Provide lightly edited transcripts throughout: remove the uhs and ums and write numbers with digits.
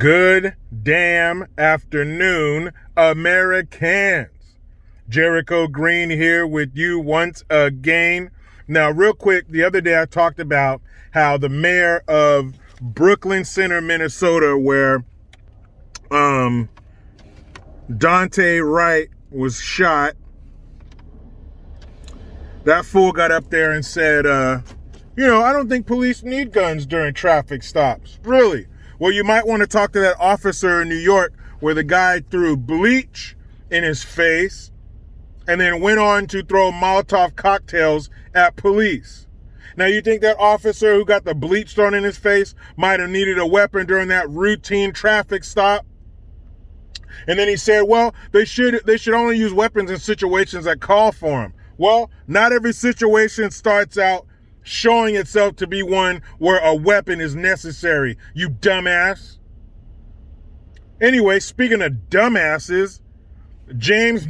Good damn afternoon, Americans. Jericho Green here with you once again. Now, real quick, the other day I talked about how the mayor of Brooklyn Center, Minnesota, where Dante Wright was shot, that fool got up there and said, I don't think police need guns during traffic stops. Really? Well, you might want to talk to that officer in New York where the guy threw bleach in his face and then went on to throw Molotov cocktails at police. Now, you think that officer who got the bleach thrown in his face might have needed a weapon during that routine traffic stop? And then he said, well, they should only use weapons in situations that call for them. Well, not every situation starts out showing itself to be one where a weapon is necessary, you dumbass. Anyway, speaking of dumbasses, James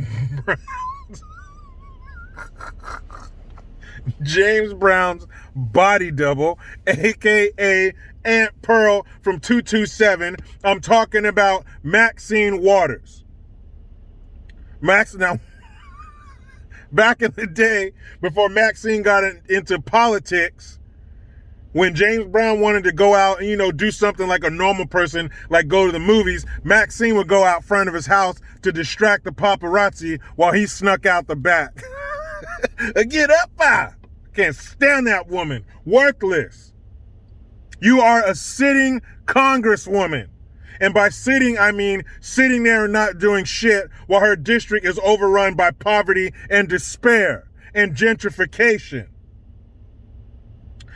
Brown's body double, aka Aunt Pearl from 227. I'm talking about Maxine Waters. Now, back in the day, before Maxine got into politics, when James Brown wanted to go out and, do something like a normal person, like go to the movies, Maxine would go out front of his house to distract the paparazzi while he snuck out the back. Get up, can't stand that woman. Worthless. You are a sitting congresswoman. And by sitting, I mean sitting there and not doing shit while her district is overrun by poverty and despair and gentrification.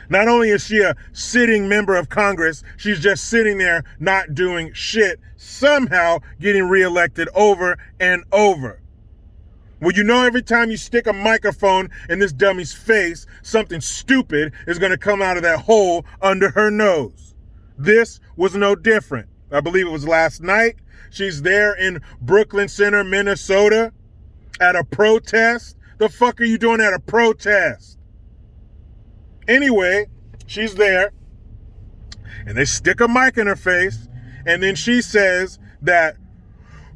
Not only is she a sitting member of Congress, she's just sitting there not doing shit, somehow getting reelected over and over. Well, every time you stick a microphone in this dummy's face, something stupid is going to come out of that hole under her nose. This was no different. I believe it was last night. She's there in Brooklyn Center, Minnesota, at a protest. The fuck are you doing at a protest? Anyway, she's there, and they stick a mic in her face, and then she says that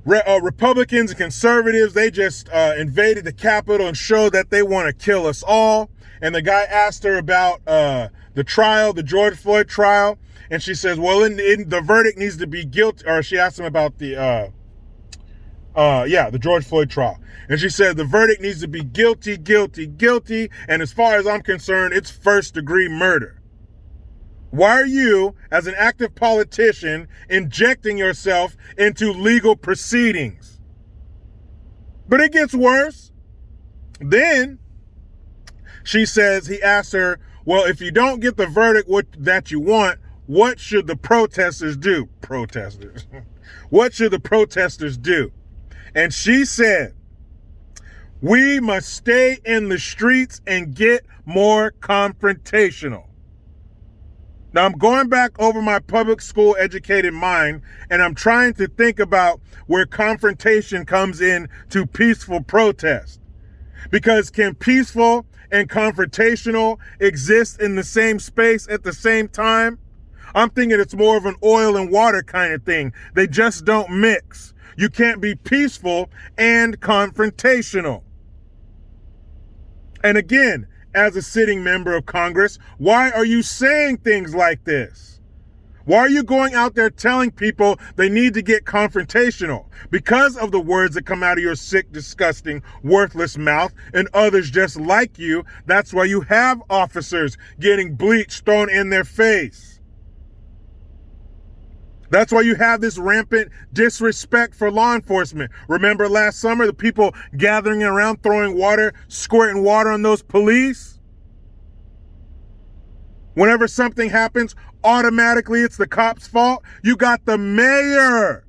Republicans and conservatives, they just invaded the Capitol and showed that they want to kill us all. And the guy asked her about the trial, the George Floyd trial. And she says, well, the verdict needs to be guilty. Or she asked him about the George Floyd trial. And she said, the verdict needs to be guilty, guilty, guilty. And as far as I'm concerned, it's first-degree murder. Why are you, as an active politician, injecting yourself into legal proceedings? But it gets worse. Then she says, he asked her, well, if you don't get the verdict that you want, what should the protesters do? Protesters. What should the protesters do? And she said, we must stay in the streets and get more confrontational. Now, I'm going back over my public school educated mind, and I'm trying to think about where confrontation comes in to peaceful protest. Because can peaceful and confrontational exist in the same space at the same time? I'm thinking it's more of an oil and water kind of thing. They just don't mix. You can't be peaceful and confrontational. And again, as a sitting member of Congress, why are you saying things like this? Why are you going out there telling people they need to get confrontational? Because of the words that come out of your sick, disgusting, worthless mouth and others just like you, that's why you have officers getting bleach thrown in their face. That's why you have this rampant disrespect for law enforcement. Remember last summer, the people gathering around, throwing water, squirting water on those police? Whenever something happens, automatically it's the cop's fault. You got the mayor,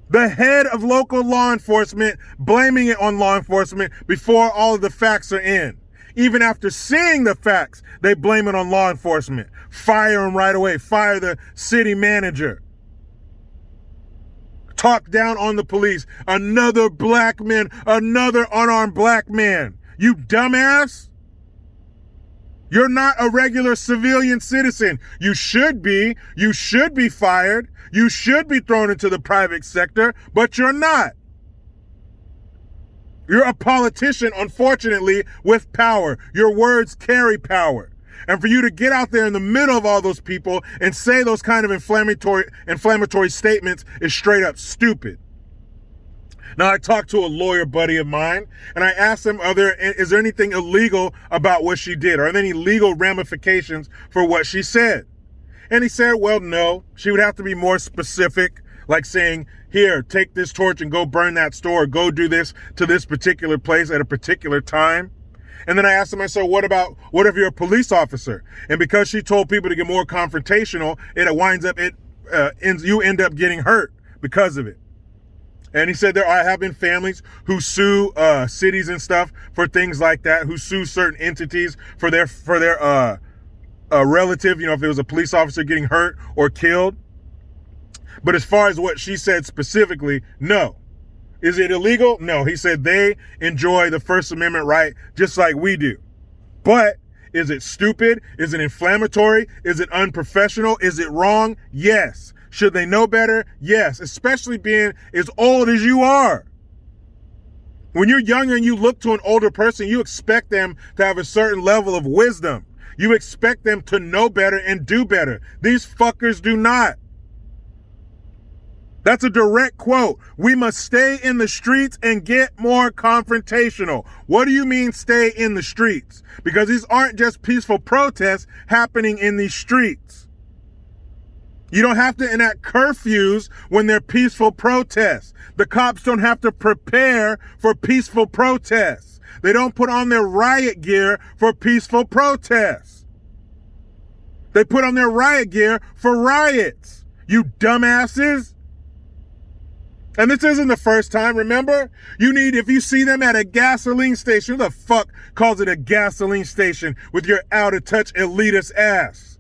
the head of local law enforcement, blaming it on law enforcement before all of the facts are in. Even after seeing the facts, they blame it on law enforcement. Fire them right away. Fire the city manager. Talk down on the police. Another black man, another unarmed black man. You dumbass. You're not a regular civilian citizen. You should be fired. You should be thrown into the private sector, but you're not. You're a politician, unfortunately, with power. Your words carry power. And for you to get out there in the middle of all those people and say those kind of inflammatory statements is straight up stupid. Now, I talked to a lawyer buddy of mine, and I asked him, is there anything illegal about what she did? Are there any legal ramifications for what she said? And he said, well, no. She would have to be more specific, like saying, here, take this torch and go burn that store, or go do this to this particular place at a particular time. And then I asked him, I said, what if you're a police officer? And because she told people to get more confrontational, you end up getting hurt because of it. And he said there have been families who sue cities and stuff for things like that, who sue certain entities for their relative, if it was a police officer getting hurt or killed. But as far as what she said specifically, no. Is it illegal? No. He said they enjoy the First Amendment right just like we do. But is it stupid? Is it inflammatory? Is it unprofessional? Is it wrong? Yes. Should they know better? Yes, especially being as old as you are. When you're younger and you look to an older person, you expect them to have a certain level of wisdom. You expect them to know better and do better. These fuckers do not. That's a direct quote. We must stay in the streets and get more confrontational. What do you mean stay in the streets? Because these aren't just peaceful protests happening in these streets. You don't have to enact curfews when they're peaceful protests. The cops don't have to prepare for peaceful protests. They don't put on their riot gear for peaceful protests. They put on their riot gear for riots. You dumbasses. And this isn't the first time, remember? If you see them at a gasoline station, who the fuck calls it a gasoline station with your out-of-touch elitist ass?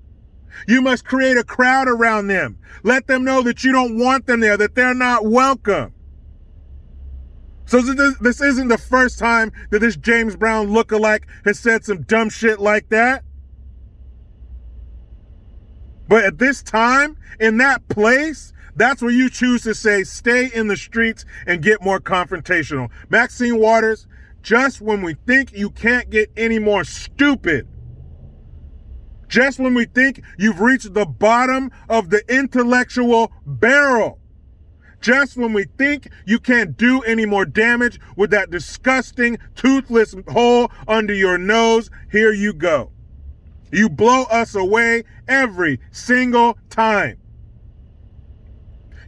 You must create a crowd around them. Let them know that you don't want them there, that they're not welcome. So this isn't the first time that this James Brown lookalike has said some dumb shit like that. But at this time, in that place, that's where you choose to say, stay in the streets and get more confrontational. Maxine Waters, just when we think you can't get any more stupid, just when we think you've reached the bottom of the intellectual barrel, just when we think you can't do any more damage with that disgusting toothless hole under your nose, here you go. You blow us away every single time.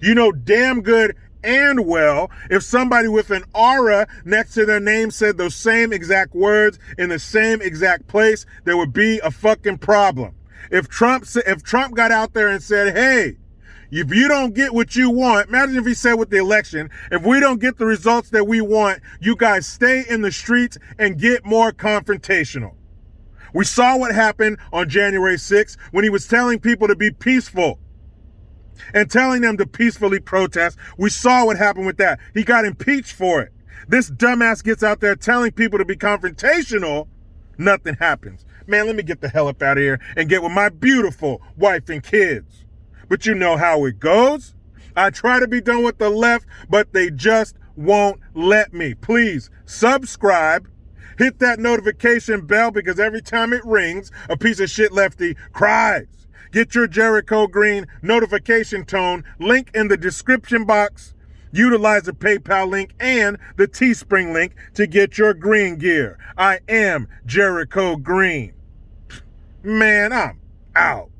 You know damn good and well, if somebody with an aura next to their name said those same exact words in the same exact place, there would be a fucking problem. If Trump got out there and said, hey, if you don't get what you want, imagine if he said with the election, if we don't get the results that we want, you guys stay in the streets and get more confrontational. We saw what happened on January 6th when he was telling people to be peaceful and telling them to peacefully protest. We saw what happened with that. He got impeached for it. This dumbass gets out there telling people to be confrontational. Nothing happens. Man, let me get the hell up out of here and get with my beautiful wife and kids. But you know how it goes. I try to be done with the left, but they just won't let me. Please subscribe. Hit that notification bell because every time it rings, a piece of shit lefty cries. Get your Jericho Green notification tone, link in the description box. Utilize the PayPal link and the Teespring link to get your green gear. I am Jericho Green. Man, I'm out.